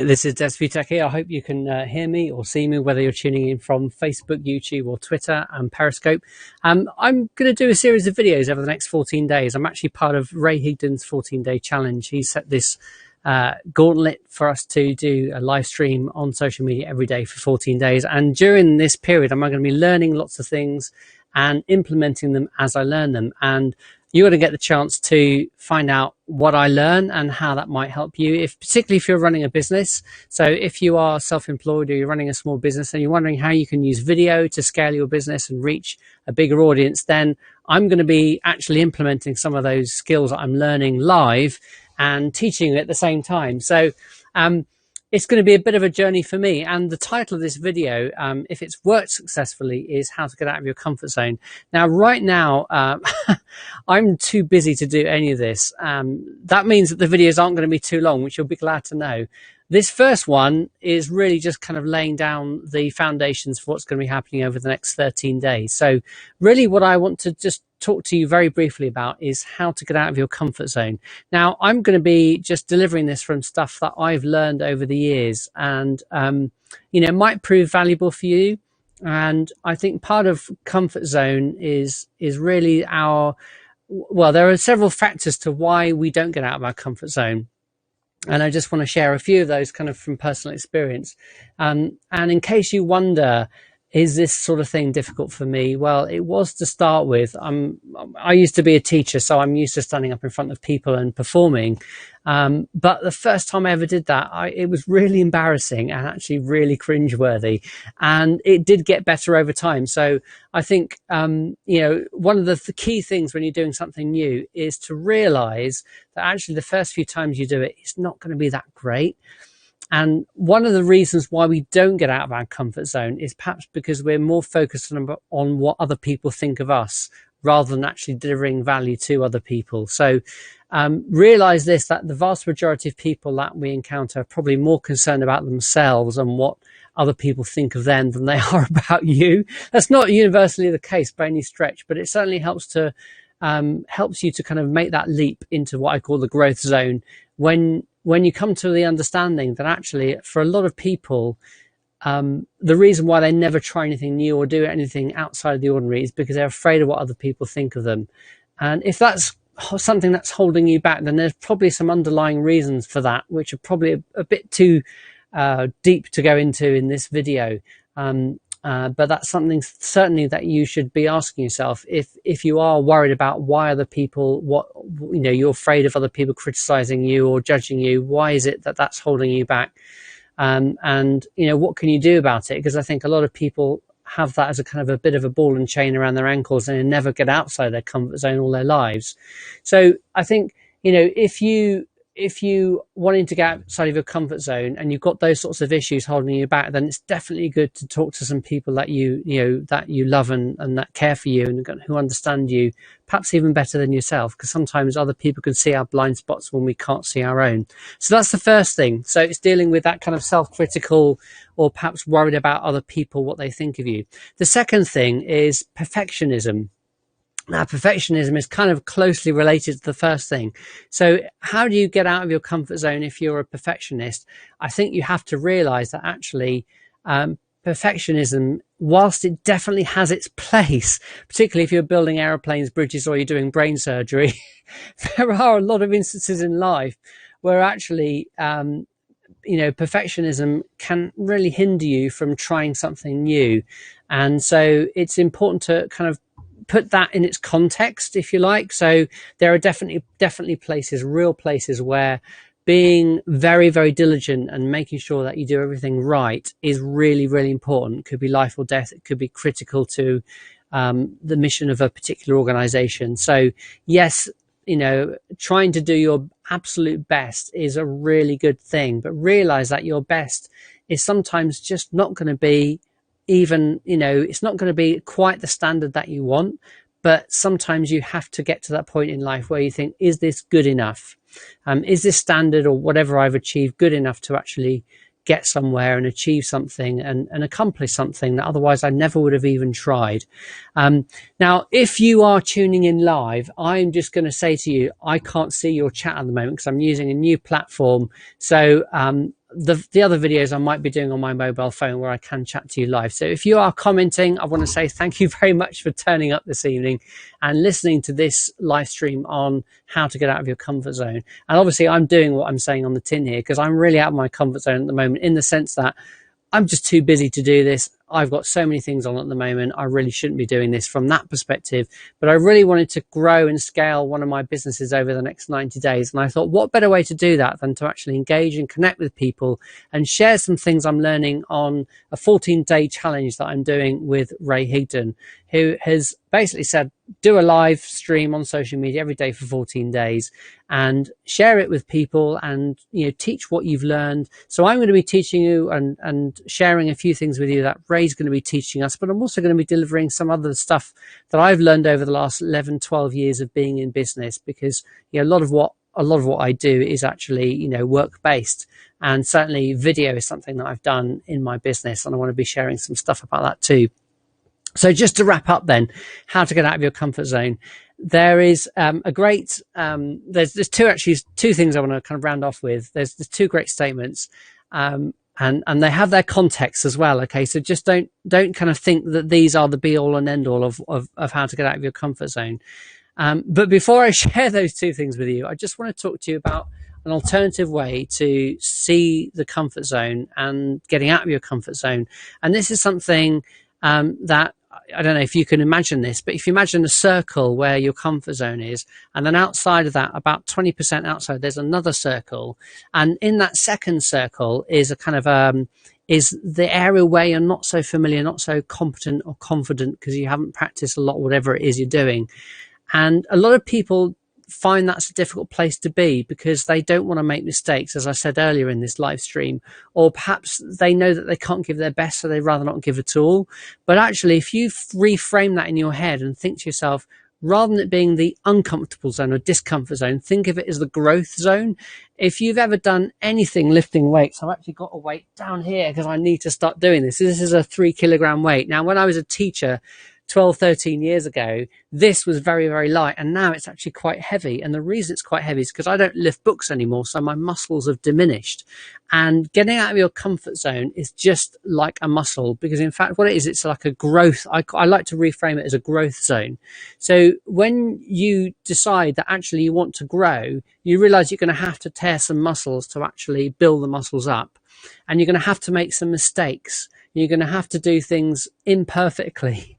This is Des Vitek here. I hope you can hear me or see me, whether you're tuning in from Facebook, YouTube, or Twitter and Periscope. I'm going to do a series of videos over the next 14 days. I'm actually part of Ray Higdon's 14-day challenge. He set this gauntlet for us to do a live stream on social media every day for 14 days. And during this period, I'm going to be learning lots of things and implementing them as I learn them. And you're going to get the chance to find out what I learn and how that might help you, particularly if you're running a business. So if you are self-employed or you're running a small business and you're wondering how you can use video to scale your business and reach a bigger audience, then I'm going to be actually implementing some of those skills that I'm learning live and teaching at the same time. So it's going to be a bit of a journey for me. And the title of this video, if it's worked successfully, is how to get out of your comfort zone. Now, right now, I'm too busy to do any of this. That means that the videos aren't going to be too long, which you'll be glad to know. This first one is really just kind of laying down the foundations for what's going to be happening over the next 13 days. So really what I want to just talk to you very briefly about is how to get out of your comfort zone. Now, I'm going to be just delivering this from stuff that I've learned over the years, and it might prove valuable for you. And I think part of comfort zone is really there are several factors to why we don't get out of our comfort zone. And I just want to share a few of those kind of from personal experience. And in case you wonder, is this sort of thing difficult for me? Well, it was to start with. I used to be a teacher, so I'm used to standing up in front of people and performing. But the first time I ever did that, it was really embarrassing and actually really cringeworthy. And it did get better over time. So I think, one of the key things when you're doing something new is to realize that actually the first few times you do it, it's not going to be that great. And one of the reasons why we don't get out of our comfort zone is perhaps because we're more focused on what other people think of us rather than actually delivering value to other people. So realize this, that the vast majority of people that we encounter are probably more concerned about themselves and what other people think of them than they are about you. That's not universally the case by any stretch, but it certainly helps you to kind of make that leap into what I call the growth zone when you come to the understanding that actually for a lot of people, the reason why they never try anything new or do anything outside of the ordinary is because they're afraid of what other people think of them. And if that's something that's holding you back, then there's probably some underlying reasons for that, which are probably a bit too deep to go into in this video. But that's something certainly that you should be asking yourself if you are worried about why other people, you're afraid of other people criticizing you or judging you. Why is it that that's holding you back? And what can you do about it? Because I think a lot of people have that as a kind of a bit of a ball and chain around their ankles and they never get outside their comfort zone all their lives. So I think, if you wanting to get outside of your comfort zone and you've got those sorts of issues holding you back, then it's definitely good to talk to some people that you love and that care for you and who understand you, perhaps even better than yourself, because sometimes other people can see our blind spots when we can't see our own. So that's the first thing. So it's dealing with that kind of self-critical or perhaps worried about other people, what they think of you. The second thing is perfectionism. Now, perfectionism is kind of closely related to the first thing. So how do you get out of your comfort zone if you're a perfectionist? I think you have to realize that actually perfectionism, whilst it definitely has its place, particularly if you're building aeroplanes, bridges, or you're doing brain surgery, there are a lot of instances in life where actually perfectionism can really hinder you from trying something new. And so it's important to kind of put that in its context, if you like. So there are definitely places, real places, where being very, very diligent and making sure that you do everything right is really, really important. It could be life or death. It could be critical to the mission of a particular organization. So yes, trying to do your absolute best is a really good thing, but realize that your best is sometimes just not going to be it's not going to be quite the standard that you want, but sometimes you have to get to that point in life where you think, is this good enough? Is this standard or whatever I've achieved good enough to actually get somewhere and achieve something and accomplish something that otherwise I never would have even tried? Now, if you are tuning in live, I'm just going to say to you, I can't see your chat at the moment because I'm using a new platform. So the other videos I might be doing on my mobile phone where I can chat to you live. So if you are commenting, I want to say thank you very much for turning up this evening and listening to this live stream on how to get out of your comfort zone. And obviously I'm doing what I'm saying on the tin here because I'm really out of my comfort zone at the moment, in the sense that I'm just too busy to do this. I've got so many things on at the moment. I really shouldn't be doing this from that perspective. But I really wanted to grow and scale one of my businesses over the next 90 days. And I thought, what better way to do that than to actually engage and connect with people and share some things I'm learning on a 14-day challenge that I'm doing with Ray Higdon, who has basically said, do a live stream on social media every day for 14 days and share it with people and, teach what you've learned. So I'm going to be teaching you and sharing a few things with you that Ray's going to be teaching us, but I'm also going to be delivering some other stuff that I've learned over the last 11, 12 years of being in business, because a lot of what I do is actually, work based. And certainly video is something that I've done in my business, and I want to be sharing some stuff about that too. So just to wrap up then, how to get out of your comfort zone. There is a great, there's two things I want to kind of round off with. There's two great statements, and they have their context as well. Okay. So just don't kind of think that these are the be all and end all of how to get out of your comfort zone. But before I share those two things with you, I just want to talk to you about an alternative way to see the comfort zone and getting out of your comfort zone. And this is something that, I don't know if you can imagine this, but if you imagine a circle where your comfort zone is, and then outside of that, about 20% outside, there's another circle. And in that second circle is a kind of, is the area where you're not so familiar, not so competent or confident because you haven't practiced a lot, whatever it is you're doing. And a lot of people find that's a difficult place to be because they don't want to make mistakes, as I said earlier in this live stream, or perhaps they know that they can't give their best, so they'd rather not give at all. But actually, if you reframe that in your head and think to yourself, rather than it being the uncomfortable zone or discomfort zone, think of it as the growth zone. If you've ever done anything lifting weights, I've actually got a weight down here because I need to start doing this. This is a 3 kilogram weight. Now, when I was a teacher 12, 13 years ago, this was very, very light, and now it's actually quite heavy. And the reason it's quite heavy is because I don't lift books anymore, so my muscles have diminished. And getting out of your comfort zone is just like a muscle, because in fact what it is, it's like a growth. I like to reframe it as a growth zone. So when you decide that actually you want to grow, you realize you're going to have to tear some muscles to actually build the muscles up, and you're going to have to make some mistakes. You're going to have to do things imperfectly.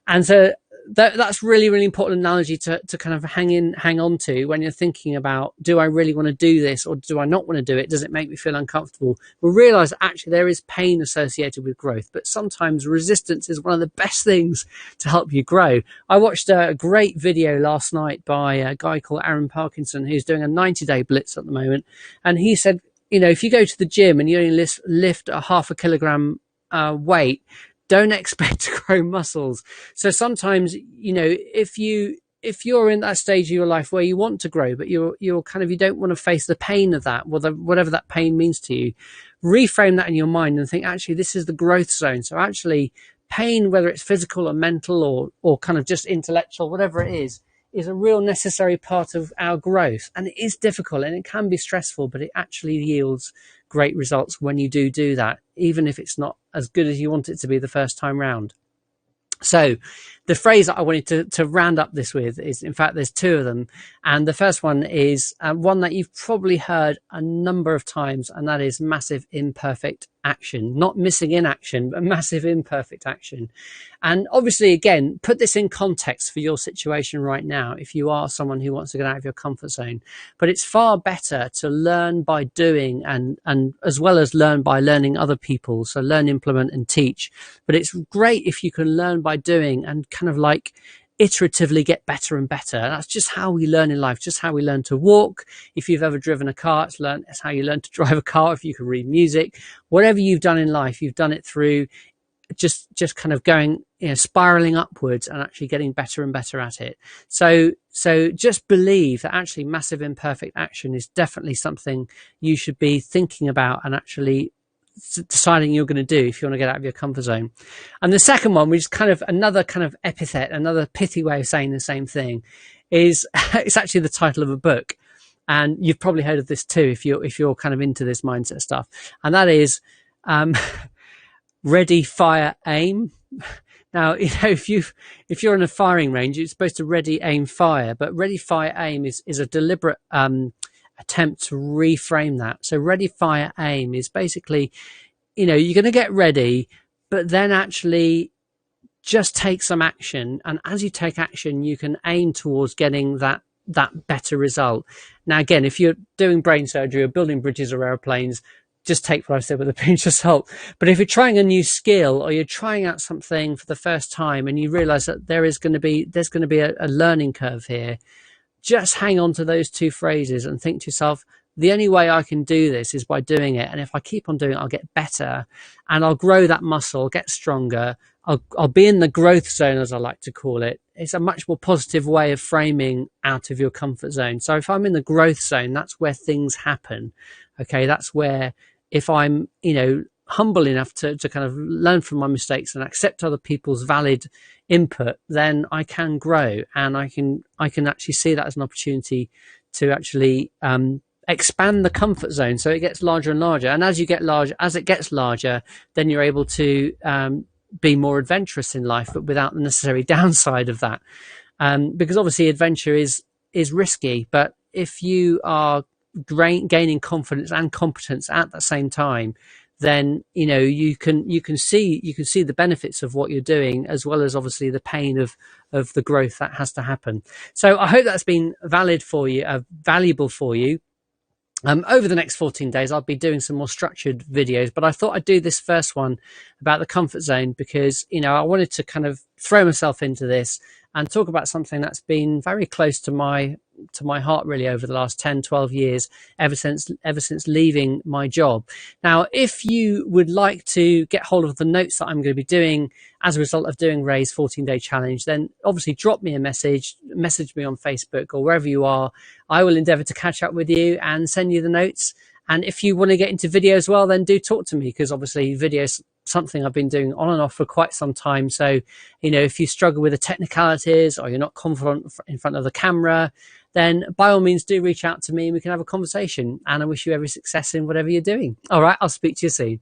And so that's really, really important analogy to kind of hang on to when you're thinking about, do I really want to do this or do I not want to do it? Does it make me feel uncomfortable? We'll realize that actually there is pain associated with growth, but sometimes resistance is one of the best things to help you grow. I watched a great video last night by a guy called Aaron Parkinson, who's doing a 90-day blitz at the moment. And he said, if you go to the gym and you only lift a half a kilogram weight, don't expect to grow muscles. So sometimes, if you're in that stage of your life where you want to grow, but you're kind of, you don't want to face the pain of that, whatever that pain means to you, reframe that in your mind and think, actually, this is the growth zone. So actually pain, whether it's physical or mental or kind of just intellectual, whatever it is a real necessary part of our growth. And it is difficult and it can be stressful, but it actually yields great results when you do that, even if it's not as good as you want it to be the first time round. So the phrase that I wanted to round up this with is, in fact, there's two of them. And the first one is one that you've probably heard a number of times, and that is massive imperfect action. Not missing in action, but massive imperfect action. And obviously, again, put this in context for your situation right now if you are someone who wants to get out of your comfort zone. But it's far better to learn by doing and as well as learn by learning other people. So learn, implement and teach. But it's great if you can learn by doing and kind of like iteratively get better and better. That's just how we learn in life, just how we learn to walk. If you've ever driven a car, it's how you learn to drive a car. If you can read music, whatever you've done in life, you've done it through just kind of going, spiraling upwards and actually getting better and better at it. So just believe that actually massive imperfect action is definitely something you should be thinking about and actually deciding you're going to do if you want to get out of your comfort zone. And the second one, which is kind of another kind of epithet, another pithy way of saying the same thing, is it's actually the title of a book. and you've probably heard of this too if you're kind of into this mindset stuff, and that is ready, fire, aim. Now, if you're in a firing range, you're supposed to ready, aim, fire, but ready, fire, aim is a deliberate attempt to reframe that. So ready, fire, aim is basically, you're going to get ready, but then actually just take some action. And as you take action, you can aim towards getting that better result. Now, again, if you're doing brain surgery or building bridges or airplanes, just take what I said with a pinch of salt. But if you're trying a new skill or you're trying out something for the first time and you realize that there's going to be a learning curve here, just hang on to those two phrases and think to yourself, the only way I can do this is by doing it. And if I keep on doing it, I'll get better and I'll grow that muscle, get stronger. I'll be in the growth zone, as I like to call it. It's a much more positive way of framing out of your comfort zone. So if I'm in the growth zone, that's where things happen. Okay, that's where if I'm, humble enough to kind of learn from my mistakes and accept other people's valid input, then I can grow, and I can actually see that as an opportunity to actually expand the comfort zone so it gets larger and larger. And as it gets larger, then you're able to be more adventurous in life, but without the necessary downside of that. Because obviously adventure is risky, but if you are gaining confidence and competence at the same time, then you can see the benefits of what you're doing, as well as obviously the pain of the growth that has to happen. So I hope that's been valuable for you. Over the next 14 days, I'll be doing some more structured videos, but I thought I'd do this first one about the comfort zone because, I wanted to kind of throw myself into this and talk about something that's been very close to my heart really over the last 10, 12 years, ever since leaving my job. Now, if you would like to get hold of the notes that I'm going to be doing as a result of doing Ray's 14-day challenge, then obviously drop me a message me on Facebook or wherever you are. I will endeavor to catch up with you and send you the notes. And if you want to get into video as well, then do talk to me, because obviously video is something I've been doing on and off for quite some time. So, if you struggle with the technicalities or you're not confident in front of the camera, then by all means do reach out to me and we can have a conversation. And I wish you every success in whatever you're doing. All right, I'll speak to you soon.